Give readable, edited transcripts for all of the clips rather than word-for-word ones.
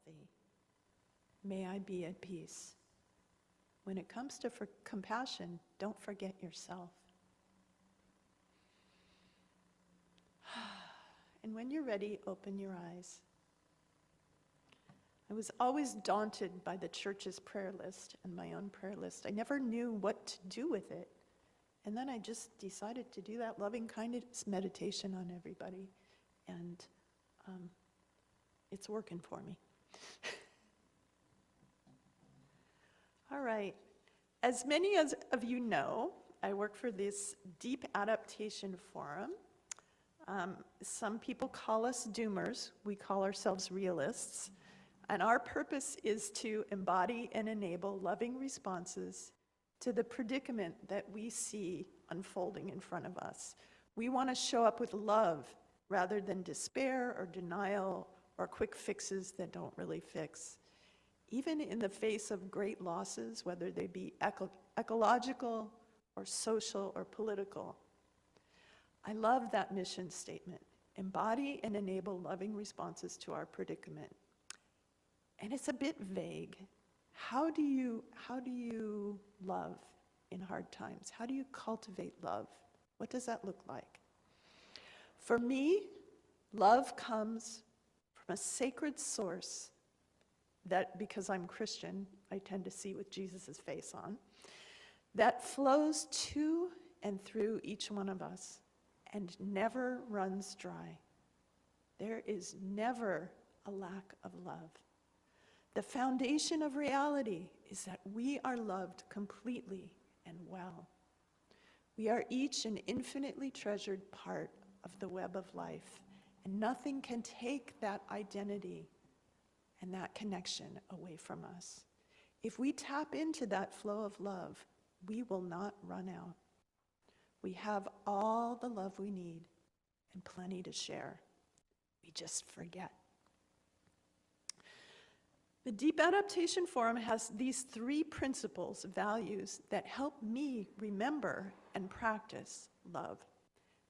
healthy. May I be at peace. When it comes to compassion, don't forget yourself. And when you're ready, open your eyes. I was always daunted by the church's prayer list and my own prayer list. I never knew what to do with it. And then I just decided to do that loving kindness meditation on everybody. And it's working for me. All right. As many of you know, I work for this Deep Adaptation Forum. Some people call us doomers. We call ourselves realists. And our purpose is to embody and enable loving responses to the predicament that we see unfolding in front of us. We want to show up with love rather than despair or denial or quick fixes that don't really fix. Even in the face of great losses, whether they be ecological or social or political. I love that mission statement. Embody and enable loving responses to our predicament. And it's a bit vague. How do you love in hard times? How do you cultivate love? What does that look like? For me, love comes from a sacred source that, because I'm Christian, I tend to see with Jesus' face on, that flows to and through each one of us and never runs dry. There is never a lack of love. The foundation of reality is that we are loved completely and well. We are each an infinitely treasured part of the web of life, and nothing can take that identity and that connection away from us. If we tap into that flow of love, we will not run out. We have all the love we need and plenty to share. We just forget. The Deep Adaptation Forum has these 3 principles, values, that help me remember and practice love.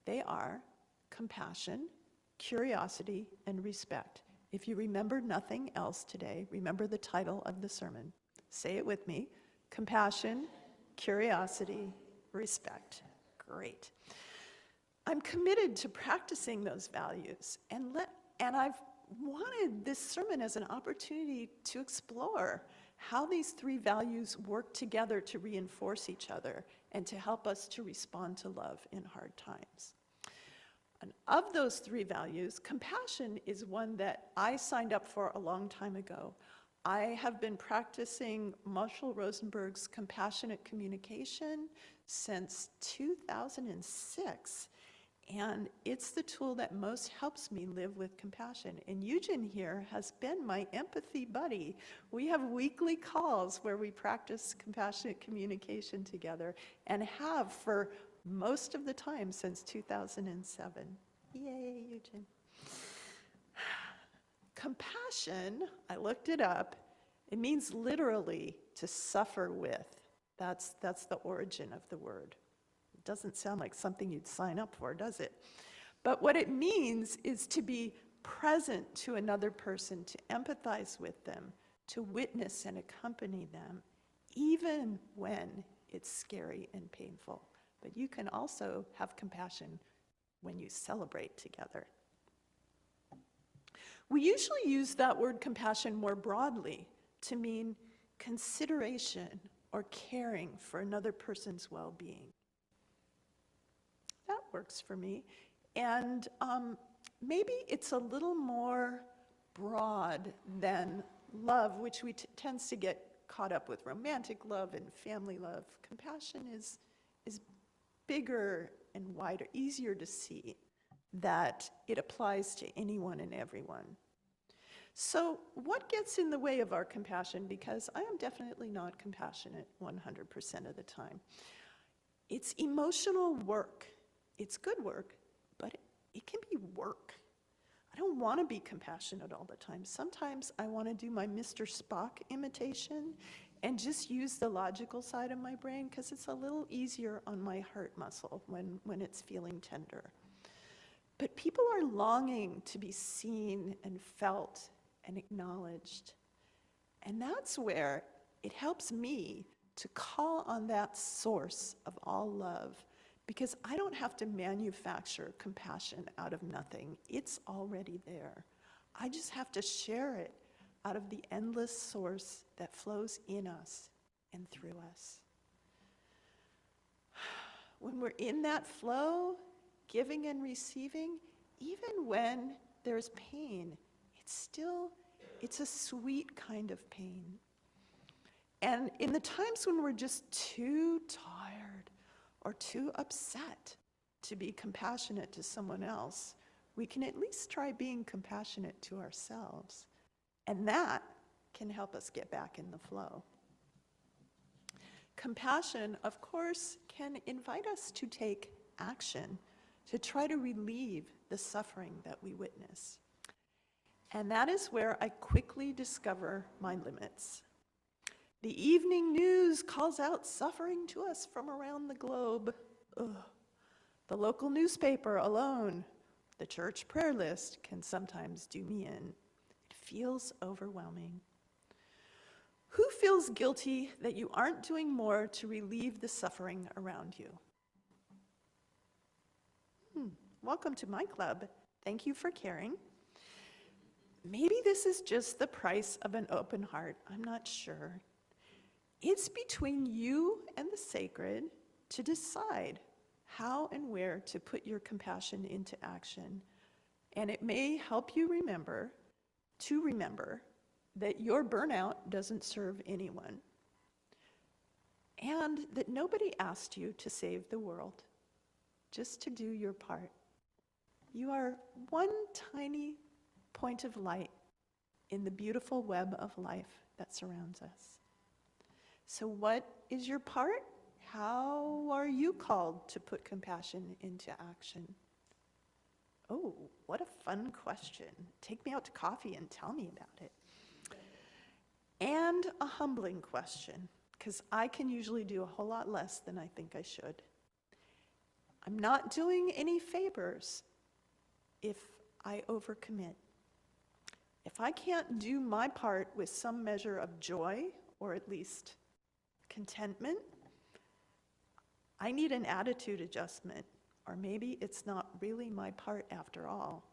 They are compassion, curiosity, and respect. If you remember nothing else today, remember the title of the sermon. Say it with me. Compassion, curiosity, respect. Great. I'm committed to practicing those values, and I've wanted this sermon as an opportunity to explore how these 3 values work together to reinforce each other and to help us to respond to love in hard times. And of those 3 values, compassion is one that I signed up for a long time ago. I have been practicing Marshall Rosenberg's compassionate communication since 2006. And it's the tool that most helps me live with compassion. And Eugen here has been my empathy buddy. We have weekly calls where we practice compassionate communication together and have for most of the time since 2007. Yay, Eugen. Compassion, I looked it up, it means literally to suffer with. That's the origin of the word. Doesn't sound like something you'd sign up for, does it? But what it means is to be present to another person, to empathize with them, to witness and accompany them, even when it's scary and painful. But you can also have compassion when you celebrate together. We usually use that word compassion more broadly to mean consideration or caring for another person's well-being. That works for me. And maybe it's a little more broad than love, which tends to get caught up with romantic love and family love. Compassion is bigger and wider, easier to see that it applies to anyone and everyone. So what gets in the way of our compassion? Because I am definitely not compassionate 100% of the time. It's emotional work. It's good work, but it can be work. I don't want to be compassionate all the time. Sometimes I want to do my Mr. Spock imitation and just use the logical side of my brain because it's a little easier on my heart muscle when it's feeling tender. But people are longing to be seen and felt and acknowledged. And that's where it helps me to call on that source of all love, because I don't have to manufacture compassion out of nothing. It's already there. I just have to share it out of the endless source that flows in us and through us. When we're in that flow, giving and receiving, even when there's pain, it's a sweet kind of pain. And in the times when we're just too tired or too upset to be compassionate to someone else, we can at least try being compassionate to ourselves. And that can help us get back in the flow. Compassion, of course, can invite us to take action to try to relieve the suffering that we witness. And that is where I quickly discover my limits. The evening news calls out suffering to us from around the globe. Ugh. The local newspaper alone, the church prayer list can sometimes do me in. It feels overwhelming. Who feels guilty that you aren't doing more to relieve the suffering around you? Welcome to my club. Thank you for caring. Maybe this is just the price of an open heart. I'm not sure. It's between you and the sacred to decide how and where to put your compassion into action. And it may help you remember that your burnout doesn't serve anyone, and that nobody asked you to save the world, just to do your part. You are one tiny point of light in the beautiful web of life that surrounds us. So what is your part? How are you called to put compassion into action? Oh, what a fun question. Take me out to coffee and tell me about it. And a humbling question, because I can usually do a whole lot less than I think I should. I'm not doing any favors if I overcommit. If I can't do my part with some measure of joy, or at least contentment, I need an attitude adjustment, or maybe it's not really my part after all,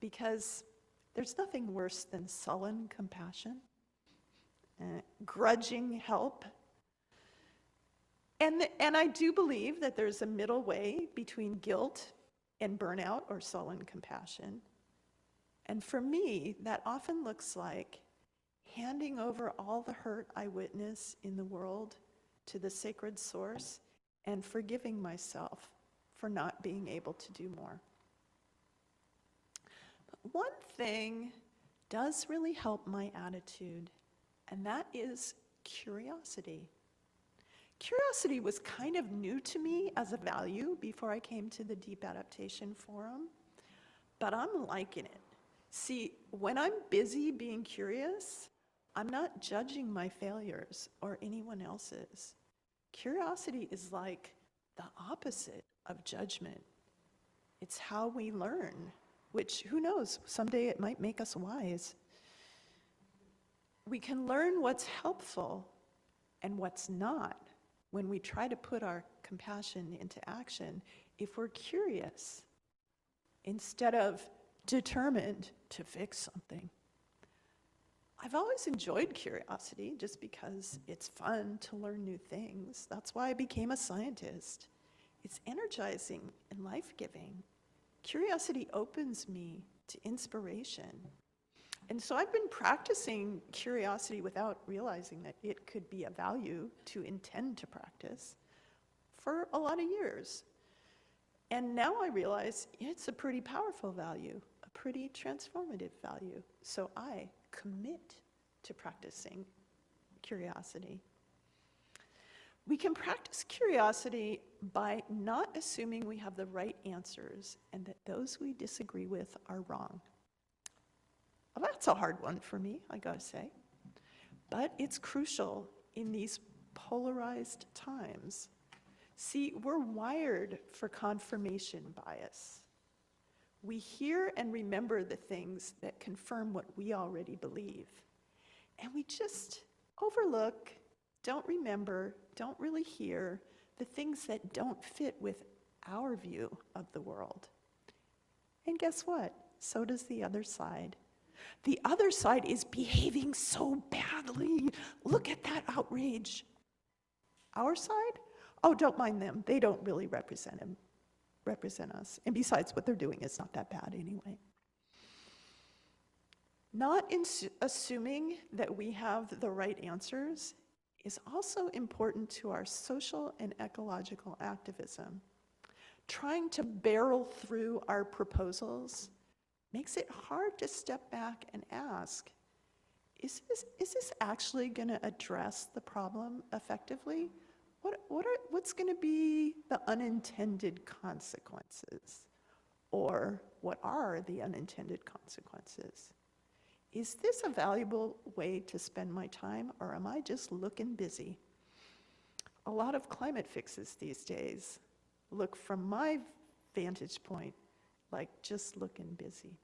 because there's nothing worse than sullen compassion, grudging help. And I do believe that there's a middle way between guilt and burnout or sullen compassion. And for me, that often looks like handing over all the hurt I witness in the world to the sacred source and forgiving myself for not being able to do more. But one thing does really help my attitude, and that is curiosity. Curiosity was kind of new to me as a value before I came to the Deep Adaptation Forum, but I'm liking it. See, when I'm busy being curious, I'm not judging my failures or anyone else's. Curiosity is like the opposite of judgment. It's how we learn, which, who knows, someday it might make us wise. We can learn what's helpful and what's not when we try to put our compassion into action if we're curious instead of determined to fix something. I've always enjoyed curiosity just because it's fun to learn new things. That's why I became a scientist. It's energizing and life-giving. Curiosity opens me to inspiration. And so I've been practicing curiosity without realizing that it could be a value to intend to practice for a lot of years. And now I realize it's a pretty powerful value, a pretty transformative value. So I commit to practicing curiosity. We can practice curiosity by not assuming we have the right answers and that those we disagree with are wrong. Well, that's a hard one for me, I gotta say. But it's crucial in these polarized times. See, we're wired for confirmation bias. We hear and remember the things that confirm what we already believe. And we just overlook, don't remember, don't really hear the things that don't fit with our view of the world. And guess what? So does the other side. The other side is behaving so badly. Look at that outrage. Our side? Oh, don't mind them. They don't really represent us. And besides, what they're doing is not that bad anyway. Not assuming that we have the right answers is also important to our social and ecological activism. Trying to barrel through our proposals makes it hard to step back and ask, is this actually going to address the problem effectively? What's going to be the unintended consequences? Or what are the unintended consequences? Is this a valuable way to spend my time, or am I just looking busy? A lot of climate fixes these days look, from my vantage point, like just looking busy.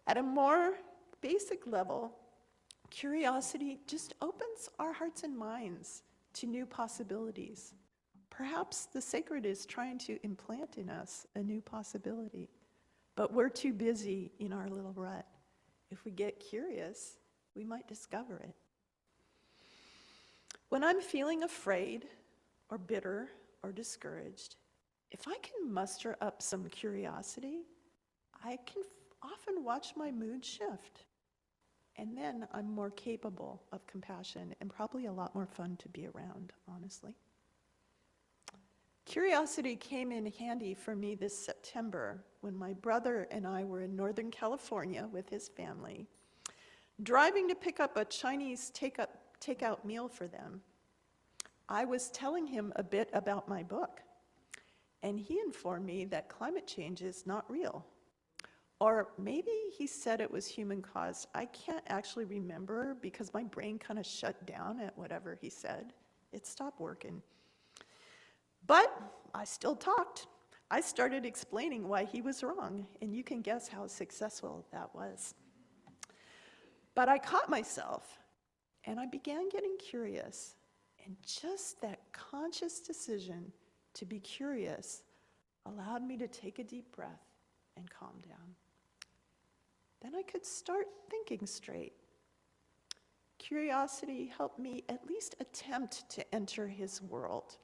At a more basic level, curiosity just opens our hearts and minds to new possibilities. Perhaps the sacred is trying to implant in us a new possibility, but we're too busy in our little rut. If we get curious, we might discover it. When I'm feeling afraid or bitter or discouraged, if I can muster up some curiosity, I can often watch my mood shift. And then I'm more capable of compassion and probably a lot more fun to be around, honestly. Curiosity came in handy for me this September when my brother and I were in Northern California with his family, driving to pick up a Chinese takeout meal for them. I was telling him a bit about my book, and he informed me that climate change is not real. Or maybe he said it was human caused. I can't actually remember because my brain kind of shut down at whatever he said. It stopped working. But I still talked. I started explaining why he was wrong, and you can guess how successful that was. But I caught myself, and I began getting curious. And just that conscious decision to be curious allowed me to take a deep breath and calm down. Then I could start thinking straight. Curiosity helped me at least attempt to enter his world.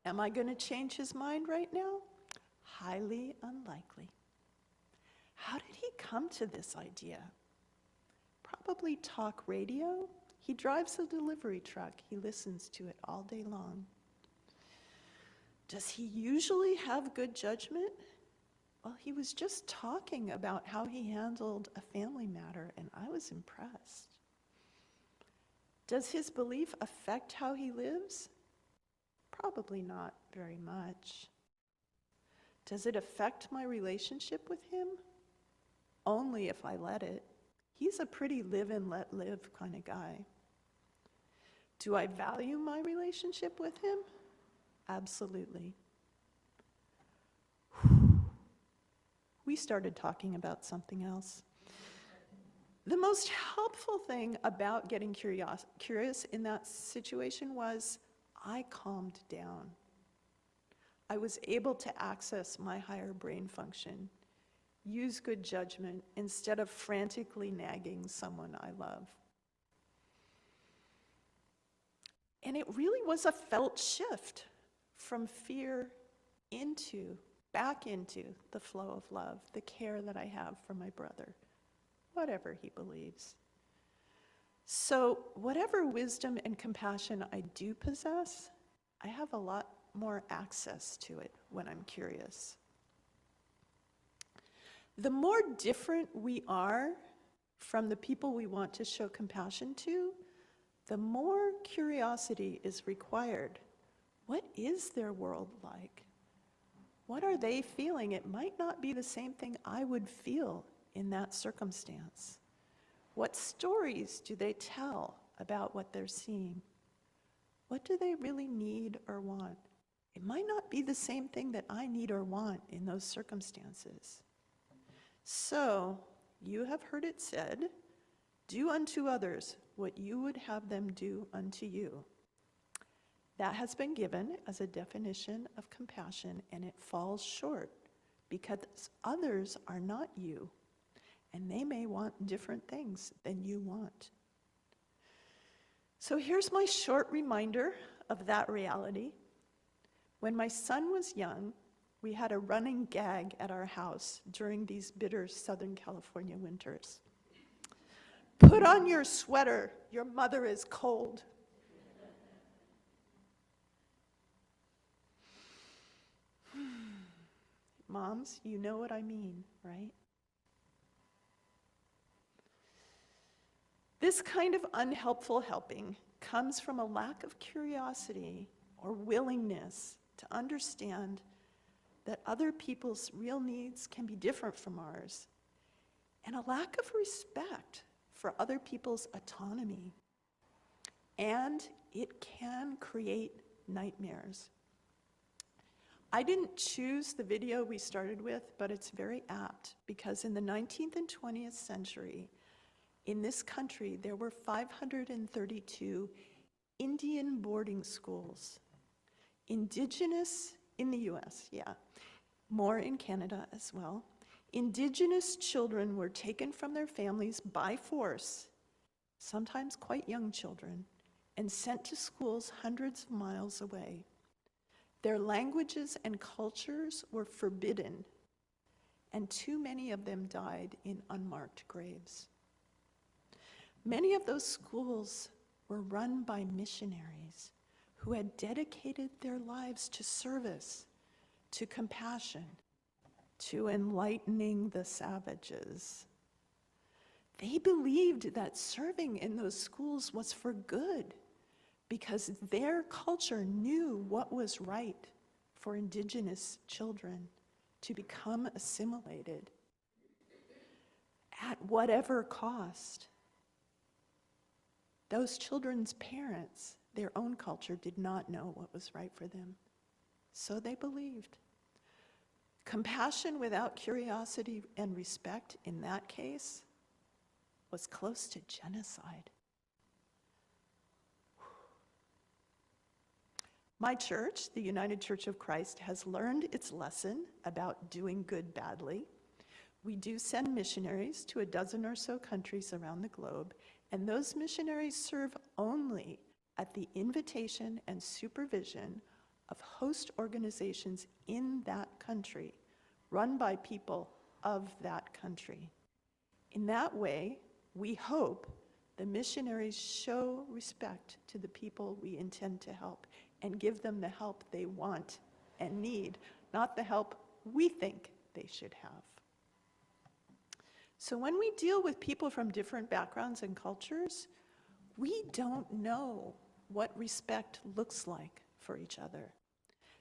Am I going to change his mind right now? Highly unlikely. How did he come to this idea? Probably talk radio. He drives a delivery truck. He listens to it all day long. Does he usually have good judgment? Well, he was just talking about how he handled a family matter, and I was impressed. Does his belief affect how he lives? Probably not very much. Does it affect my relationship with him? Only if I let it. He's a pretty live and let live kind of guy. Do I value my relationship with him? Absolutely. We started talking about something else. The most helpful thing about getting curious in that situation was I calmed down. I was able to access my higher brain function, use good judgment instead of frantically nagging someone I love. And it really was a felt shift from fear back into the flow of love, the care that I have for my brother, whatever he believes. So whatever wisdom and compassion I do possess, I have a lot more access to it when I'm curious. The more different we are from the people we want to show compassion to, the more curiosity is required. What is their world like? What are they feeling? It might not be the same thing I would feel in that circumstance. What stories do they tell about what they're seeing? What do they really need or want? it might not be the same thing that I need or want in those circumstances. So, you have heard it said, do unto others what you would have them do unto you. That has been given as a definition of compassion, and it falls short because others are not you, and they may want different things than you want. So here's my short reminder of that reality. When my son was young, we had a running gag at our house during these bitter Southern California winters. Put on your sweater, your mother is cold. Moms, you know what I mean, right? This kind of unhelpful helping comes from a lack of curiosity or willingness to understand that other people's real needs can be different from ours, and a lack of respect for other people's autonomy. And it can create nightmares. I didn't choose the video we started with, but it's very apt, because in the 19th and 20th century, in this country, there were 532 Indian boarding schools. Indigenous, in the US, yeah, more in Canada as well. Indigenous children were taken from their families by force, sometimes quite young children, and sent to schools hundreds of miles away. Their languages and cultures were forbidden, and too many of them died in unmarked graves. Many of those schools were run by missionaries who had dedicated their lives to service, to compassion, to enlightening the savages. They believed that serving in those schools was for good, because their culture knew what was right for indigenous children to become assimilated at whatever cost. Those children's parents, their own culture, did not know what was right for them, so they believed. Compassion without curiosity and respect, in that case, was close to genocide. My church, the United Church of Christ, has learned its lesson about doing good badly. We do send missionaries to a dozen or so countries around the globe, and those missionaries serve only at the invitation and supervision of host organizations in that country, run by people of that country. In that way, we hope the missionaries show respect to the people we intend to help and give them the help they want and need, not the help we think they should have. So when we deal with people from different backgrounds and cultures, we don't know what respect looks like for each other.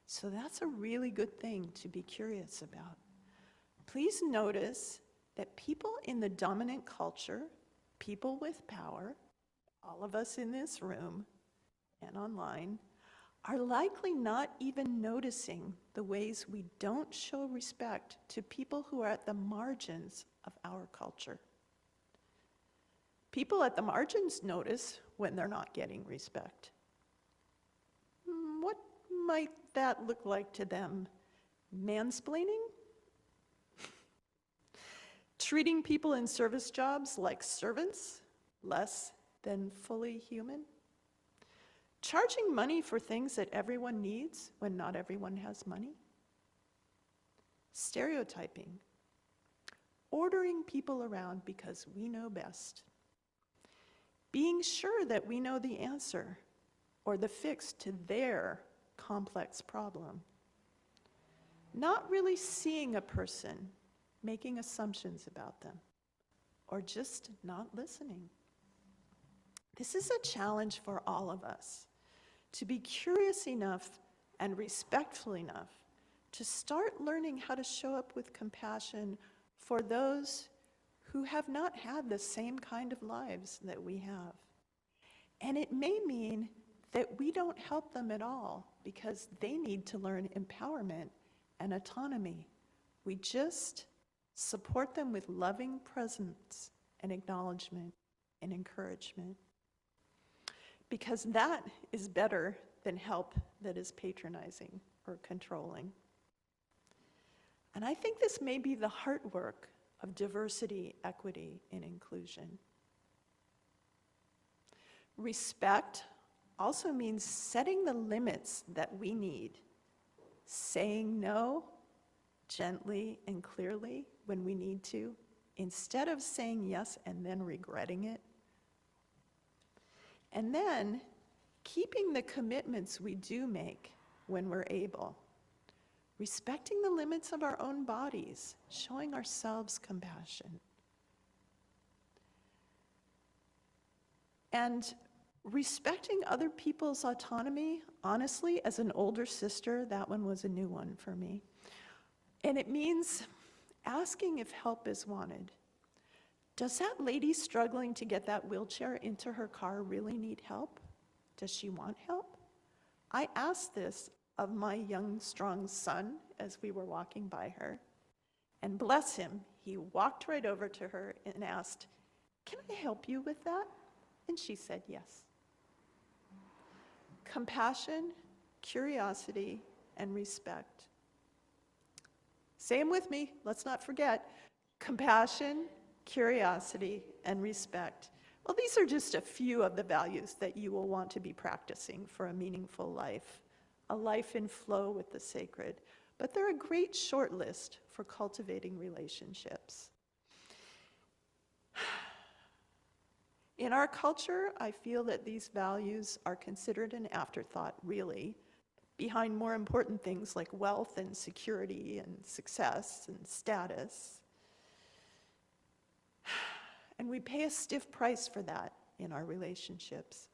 So that's a really good thing to be curious about. Please notice that people in the dominant culture, people with power, all of us in this room and online, are likely not even noticing the ways we don't show respect to people who are at the margins of our culture. People at the margins notice when they're not getting respect. What might that look like to them? Mansplaining? Treating people in service jobs like servants, less than fully human? Charging money for things that everyone needs when not everyone has money? Stereotyping. Ordering people around because we know best. Being sure that we know the answer or the fix to their complex problem. Not really seeing a person, making assumptions about them, or just not listening. This is a challenge for all of us, to be curious enough and respectful enough to start learning how to show up with compassion for those who have not had the same kind of lives that we have. And it may mean that we don't help them at all because they need to learn empowerment and autonomy. We just support them with loving presence and acknowledgement and encouragement, because that is better than help that is patronizing or controlling. And I think this may be the heart work of diversity, equity, and inclusion. Respect also means setting the limits that we need, saying no gently and clearly when we need to, instead of saying yes and then regretting it. And then keeping the commitments we do make when we're able. Respecting the limits of our own bodies, showing ourselves compassion. And respecting other people's autonomy, honestly, as an older sister, that one was a new one for me. And it means asking if help is wanted. Does that lady struggling to get that wheelchair into her car really need help? Does she want help? I asked this of my young, strong son as we were walking by her. And bless him, he walked right over to her and asked, "Can I help you with that?" And she said yes. Compassion, curiosity, and respect. Say them with me, let's not forget. Compassion, curiosity, and respect. Well, these are just a few of the values that you will want to be practicing for a meaningful life, a life in flow with the sacred. But they're a great short list for cultivating relationships. In our culture, I feel that these values are considered an afterthought, really, behind more important things like wealth and security and success and status. And we pay a stiff price for that in our relationships.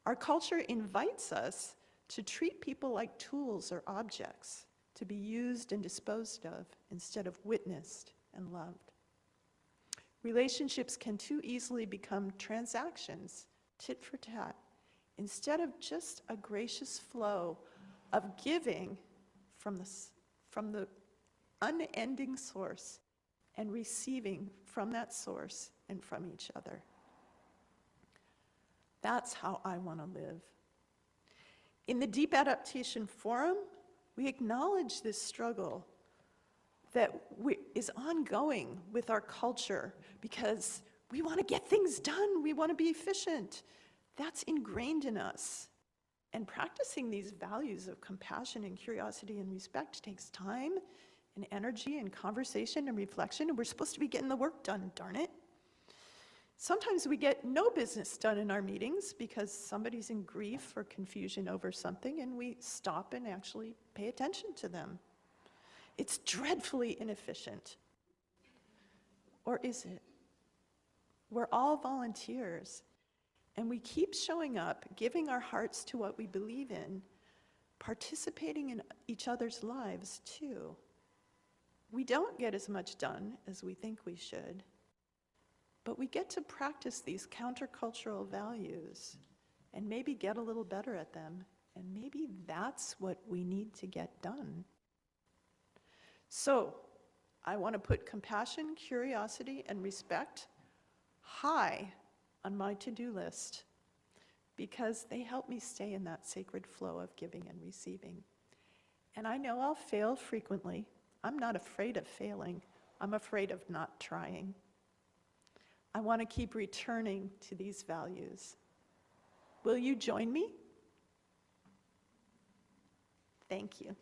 Our culture invites us to treat people like tools or objects, to be used and disposed of instead of witnessed and loved. Relationships can too easily become transactions, tit for tat, instead of just a gracious flow of giving from the unending source and receiving from that source and from each other. That's how I want to live. In the Deep Adaptation Forum, we acknowledge this struggle that is ongoing with our culture because we want to get things done, we want to be efficient. That's ingrained in us. And practicing these values of compassion and curiosity and respect takes time and energy and conversation and reflection, and we're supposed to be getting the work done, darn it. Sometimes we get no business done in our meetings because somebody's in grief or confusion over something, and we stop and actually pay attention to them. It's dreadfully inefficient. Or is it? We're all volunteers, and we keep showing up, giving our hearts to what we believe in, participating in each other's lives too. We don't get as much done as we think we should, but we get to practice these countercultural values and maybe get a little better at them, and maybe that's what we need to get done. So, I want to put compassion, curiosity, and respect high on my to-do list because they help me stay in that sacred flow of giving and receiving. And I know I'll fail frequently. I'm not afraid of failing. I'm afraid of not trying. I want to keep returning to these values. Will you join me? Thank you.